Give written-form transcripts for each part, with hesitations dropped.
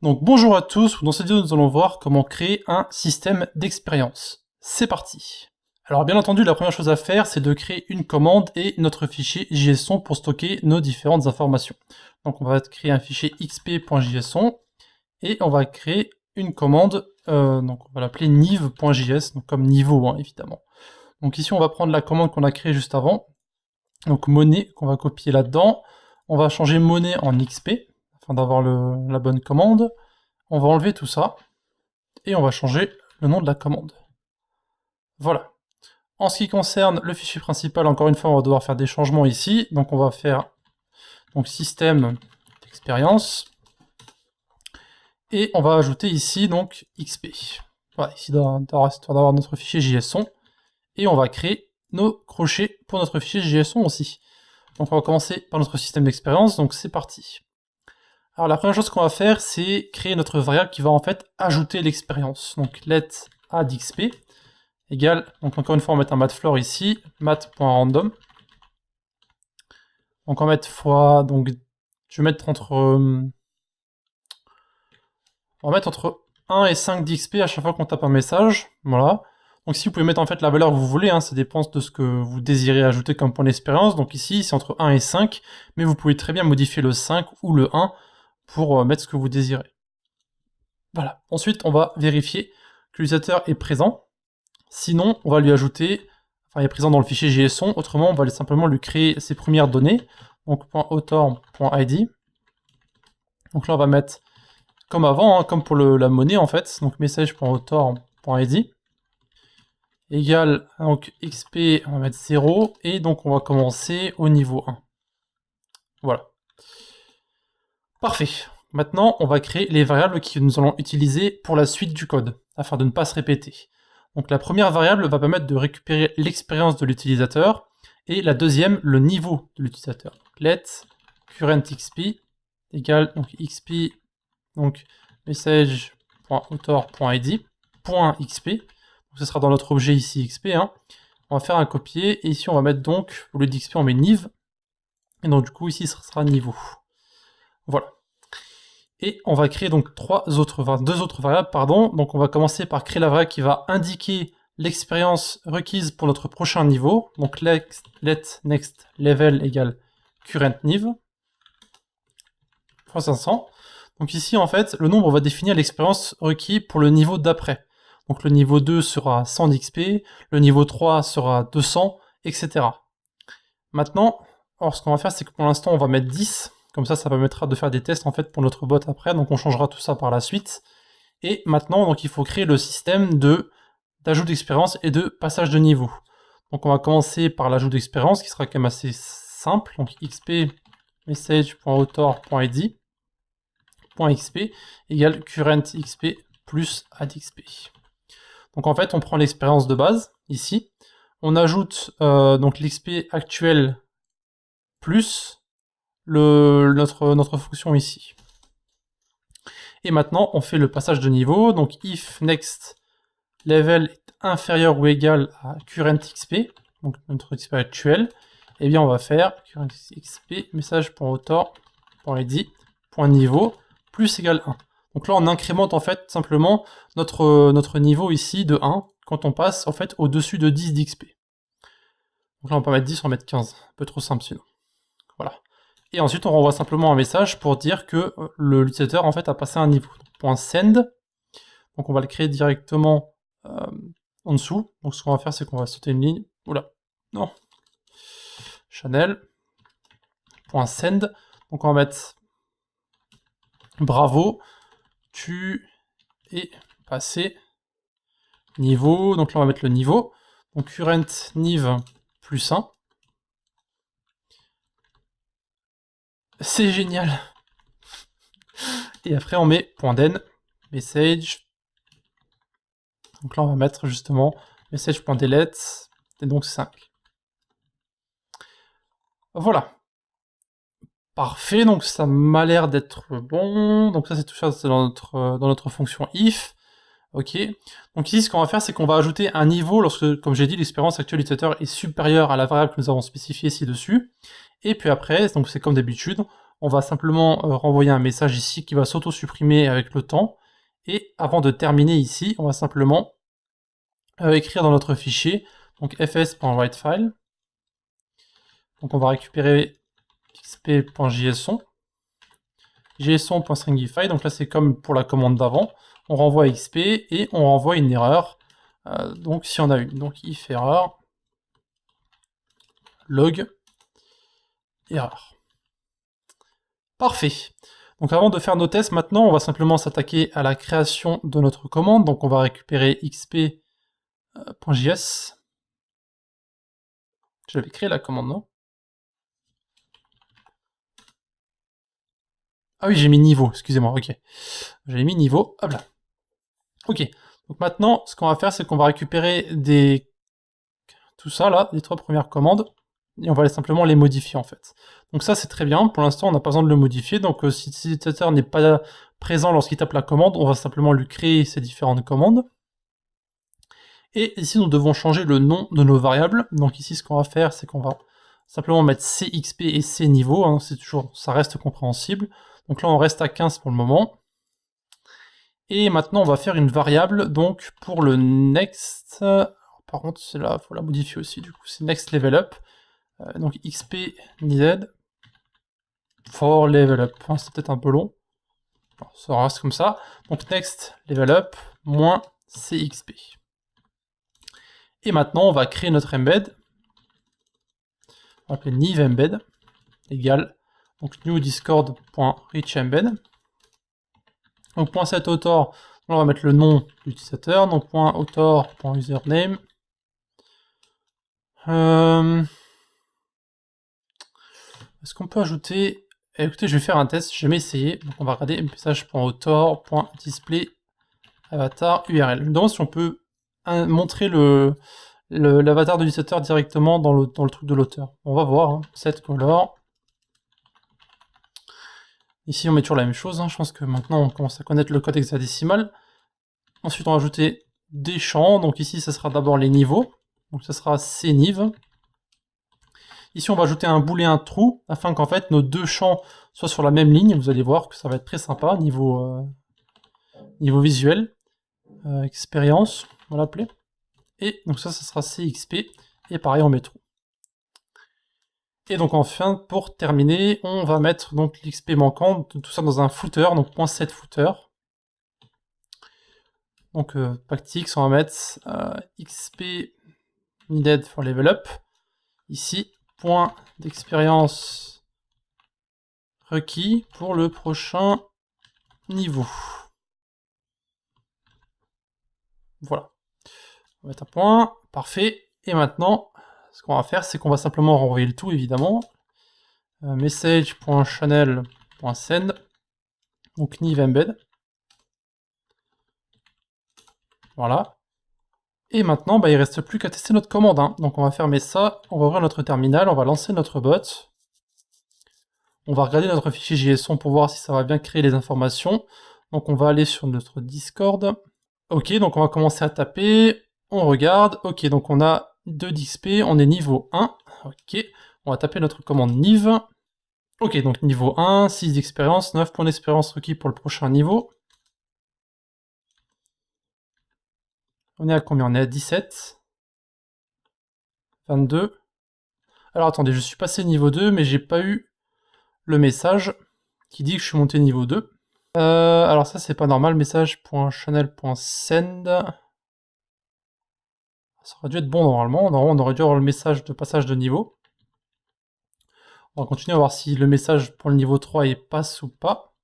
Donc bonjour à tous, dans cette vidéo nous allons voir comment créer un système d'expérience. C'est parti. Alors bien entendu la première chose à faire c'est de créer une commande et notre fichier JSON pour stocker nos différentes informations. Donc on va créer un fichier xp.json et on va créer une commande, donc on va l'appeler niv.js, donc comme niveau hein, évidemment. Donc ici on va prendre la commande qu'on a créée juste avant, donc monnaie qu'on va copier là-dedans, on va changer monnaie en xp, afin d'avoir la bonne commande. On va enlever tout ça, et on va changer le nom de la commande. Voilà. En ce qui concerne le fichier principal, encore une fois, on va devoir faire des changements ici. Donc on va faire système d'expérience, et on va ajouter ici donc XP. Voilà, ici d'avoir notre fichier JSON, et on va créer nos crochets pour notre fichier JSON aussi. Donc on va commencer par notre système d'expérience, donc c'est parti. Alors la première chose qu'on va faire, c'est créer notre variable qui va en fait ajouter l'expérience. Donc let add xp égale, donc encore une fois on va mettre un mathfloor ici, math.random. Donc on va mettre fois, donc je vais mettre on va mettre entre 1 et 5 d'xp à chaque fois qu'on tape un message, voilà. Donc ici vous pouvez mettre en fait la valeur que vous voulez, hein, ça dépend de ce que vous désirez ajouter comme point d'expérience. Donc ici c'est entre 1 et 5, mais vous pouvez très bien modifier le 5 ou le 1 pour mettre ce que vous désirez. Voilà. Ensuite, on va vérifier que l'utilisateur est présent. Sinon, on va lui ajouter, enfin, il est présent dans le fichier JSON. Autrement, on va simplement lui créer ses premières données. Donc, .author.id. Donc là, on va mettre comme avant, hein, comme pour la monnaie en fait. Donc, message.author.id égale, donc, xp, on va mettre 0. Et donc, on va commencer au niveau 1. Voilà. Parfait. Maintenant, on va créer les variables que nous allons utiliser pour la suite du code, afin de ne pas se répéter. Donc la première variable va permettre de récupérer l'expérience de l'utilisateur, et la deuxième, le niveau de l'utilisateur. Let current xp égale donc xp, donc message.author.id .xp, donc ce sera dans notre objet ici xp, hein. On va faire un copier, et ici on va mettre donc, au lieu d'xp on met niv, et donc du coup ici ce sera niveau. Voilà. Et on va créer donc deux autres variables, pardon. Donc on va commencer par créer la variable qui va indiquer l'expérience requise pour notre prochain niveau. Donc let next level égale current niv fois 500. Donc ici en fait le nombre va définir l'expérience requise pour le niveau d'après. Donc le niveau 2 sera 100 d'XP, le niveau 3 sera 200, etc. Maintenant, alors ce qu'on va faire c'est que pour l'instant on va mettre 10. Comme ça permettra de faire des tests en fait pour notre bot après, donc on changera tout ça par la suite. Et maintenant, donc il faut créer le système d'ajout d'expérience et de passage de niveau. Donc on va commencer par l'ajout d'expérience qui sera quand même assez simple. Donc xp message.author.id .xp égale current xp plus add xp. Donc en fait, on prend l'expérience de base ici, on ajoute donc l'xp actuel plus notre fonction ici. Et maintenant, on fait le passage de niveau. Donc, if next level est inférieur ou égal à current xp, donc notre xp actuel, eh bien, on va faire current xp message.author.id .niveau plus égal 1. Donc là, on incrémente en fait simplement notre niveau ici de 1 quand on passe en fait au-dessus de 10 d'xp. Donc là, on peut mettre 10, on va mettre 15. Un peu trop simple sinon. Voilà. Et ensuite, on renvoie simplement un message pour dire que l'utilisateur en fait a passé un niveau. .send. Donc on va le créer directement en dessous. Donc ce qu'on va faire, c'est qu'on va sauter une ligne. Oula, non. Chanel. .send. Donc on va mettre bravo, tu es passé niveau. Donc là on va mettre le niveau. Donc current niv plus 1. C'est génial. Et après on met .den, message. Donc là on va mettre justement message.delete, et donc 5. Voilà. Parfait, donc ça m'a l'air d'être bon. Donc ça c'est tout ça, c'est dans notre fonction if. Ok. Donc ici ce qu'on va faire, c'est qu'on va ajouter un niveau lorsque, comme j'ai dit, l'expérience actuelle utilisateur est supérieure à la variable que nous avons spécifiée ci-dessus. Et puis après, donc c'est comme d'habitude, on va simplement renvoyer un message ici qui va s'auto-supprimer avec le temps. Et avant de terminer ici, on va simplement écrire dans notre fichier, donc fs.writefile. Donc on va récupérer xp.json, json.stringify, donc là c'est comme pour la commande d'avant, on renvoie xp et on renvoie une erreur, donc si on a une, donc if erreur, log, erreur. Parfait. Donc avant de faire nos tests, maintenant on va simplement s'attaquer à la création de notre commande, donc on va récupérer xp.js. J'avais créé la commande, non? Ah oui, j'ai mis niveau, excusez-moi, ok. J'ai mis niveau, hop là. Ok, donc maintenant, ce qu'on va faire, c'est qu'on va récupérer tout ça là, les 3 premières commandes, et on va simplement les modifier en fait. Donc ça c'est très bien, pour l'instant on n'a pas besoin de le modifier, donc si l'utilisateur n'est pas présent lorsqu'il tape la commande, on va simplement lui créer ces différentes commandes. Et ici nous devons changer le nom de nos variables, donc ici ce qu'on va faire, c'est qu'on va simplement mettre cxp et cniveau, hein, ça reste compréhensible. Donc là on reste à 15 pour le moment. Et maintenant on va faire une variable, donc pour le next, par contre c'est là, il faut la modifier aussi, du coup c'est next level up, donc xp needed for level up, enfin, c'est peut-être un peu long, bon, ça reste comme ça, donc next level up moins cxp. Et maintenant on va créer notre embed, on va appeler new embed, égale, donc new discord.reachembed. Donc .setAuthor, on va mettre le nom de l'utilisateur, donc .author.username. Est-ce qu'on peut ajouter... Écoutez, je vais faire un test, je vais m'essayer. Donc on va regarder message.author.display avatar URL. Je me demande si on peut montrer l'avatar de l'utilisateur directement dans le truc de l'auteur. On va voir, hein. Set color. Ici, on met toujours la même chose, hein. Je pense que maintenant, on commence à connaître le code hexadécimal. Ensuite, on va ajouter des champs. Donc ici, ce sera d'abord les niveaux. Donc ça sera cniv. Ici, on va ajouter un booléen true, afin qu'en fait, nos deux champs soient sur la même ligne. Vous allez voir que ça va être très sympa, niveau visuel. Expérience, on va l'appeler. Et donc ça sera cxp. Et pareil, on met true. Et donc enfin, pour terminer, on va mettre donc l'XP manquant, tout ça dans un footer, donc .setFooter. Donc pactix, on va mettre XP needed for level up. Ici, point d'expérience requis pour le prochain niveau. Voilà. On va mettre un point, parfait. Et maintenant, ce qu'on va faire, c'est qu'on va simplement renvoyer le tout, évidemment. Message.channel.send, donc niv embed. Voilà. Et maintenant, il ne reste plus qu'à tester notre commande, hein. Donc on va fermer ça, on va ouvrir notre terminal, on va lancer notre bot. On va regarder notre fichier JSON pour voir si ça va bien créer les informations. Donc on va aller sur notre Discord. Ok, donc on va commencer à taper. On regarde. Ok, donc on a 2 d'XP, on est niveau 1. Ok, on va taper notre commande niv. Ok, donc niveau 1, 6 d'expérience, 9 points d'expérience requis pour le prochain niveau. On est à combien? On est à 17. 22. Alors attendez, je suis passé niveau 2, mais j'ai pas eu le message qui dit que je suis monté niveau 2. Alors ça c'est pas normal, message.channel.send. Ça aurait dû être bon normalement. Normalement on aurait dû avoir le message de passage de niveau. On va continuer à voir si le message pour le niveau 3 il passe ou pas.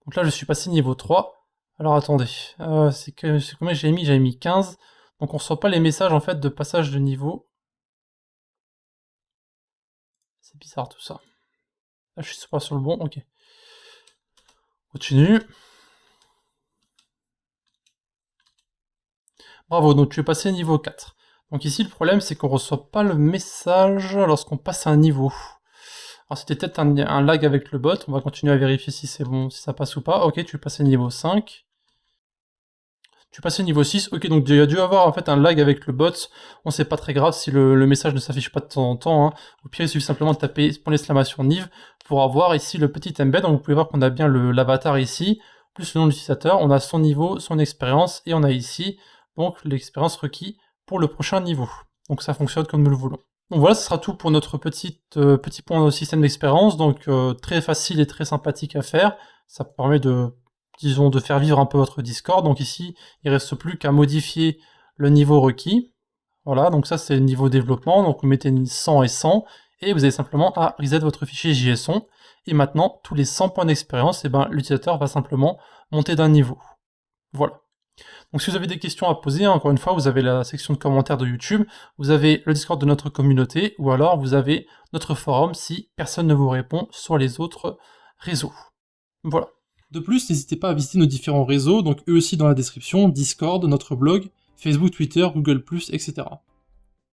Donc là je suis passé niveau 3. Alors attendez, c'est combien j'ai mis? J'avais mis 15. Donc on reçoit pas les messages en fait de passage de niveau. C'est bizarre tout ça. Là je suis pas sur le bon, ok. Continue. Bravo, donc tu es passé niveau 4. Donc ici le problème c'est qu'on reçoit pas le message lorsqu'on passe à un niveau. Alors c'était peut-être un lag avec le bot, on va continuer à vérifier si c'est bon, si ça passe ou pas. Ok, tu es passé niveau 5. suis passé niveau 6, ok, donc il y a dû avoir en fait un lag avec le bot, on sait pas très grave si le message ne s'affiche pas de temps en temps, hein. Au pire il suffit simplement de taper !Nive pour avoir ici le petit embed, donc vous pouvez voir qu'on a bien l'avatar ici, plus le nom de l'utilisateur, on a son niveau, son expérience, et on a ici donc l'expérience requise pour le prochain niveau. Donc ça fonctionne comme nous le voulons. Donc voilà, ce sera tout pour notre petit point de système d'expérience, donc très facile et très sympathique à faire, ça permet de, disons, de faire vivre un peu votre Discord. Donc ici, il reste plus qu'à modifier le niveau requis. Voilà, donc ça c'est le niveau développement, donc vous mettez 100 et 100, et vous avez simplement à reset votre fichier JSON, et maintenant, tous les 100 points d'expérience, et ben, l'utilisateur va simplement monter d'un niveau. Voilà. Donc si vous avez des questions à poser, encore une fois, vous avez la section de commentaires de YouTube, vous avez le Discord de notre communauté, ou alors vous avez notre forum si personne ne vous répond sur les autres réseaux. Voilà. De plus, n'hésitez pas à visiter nos différents réseaux, donc eux aussi dans la description, Discord, notre blog, Facebook, Twitter, Google+, etc.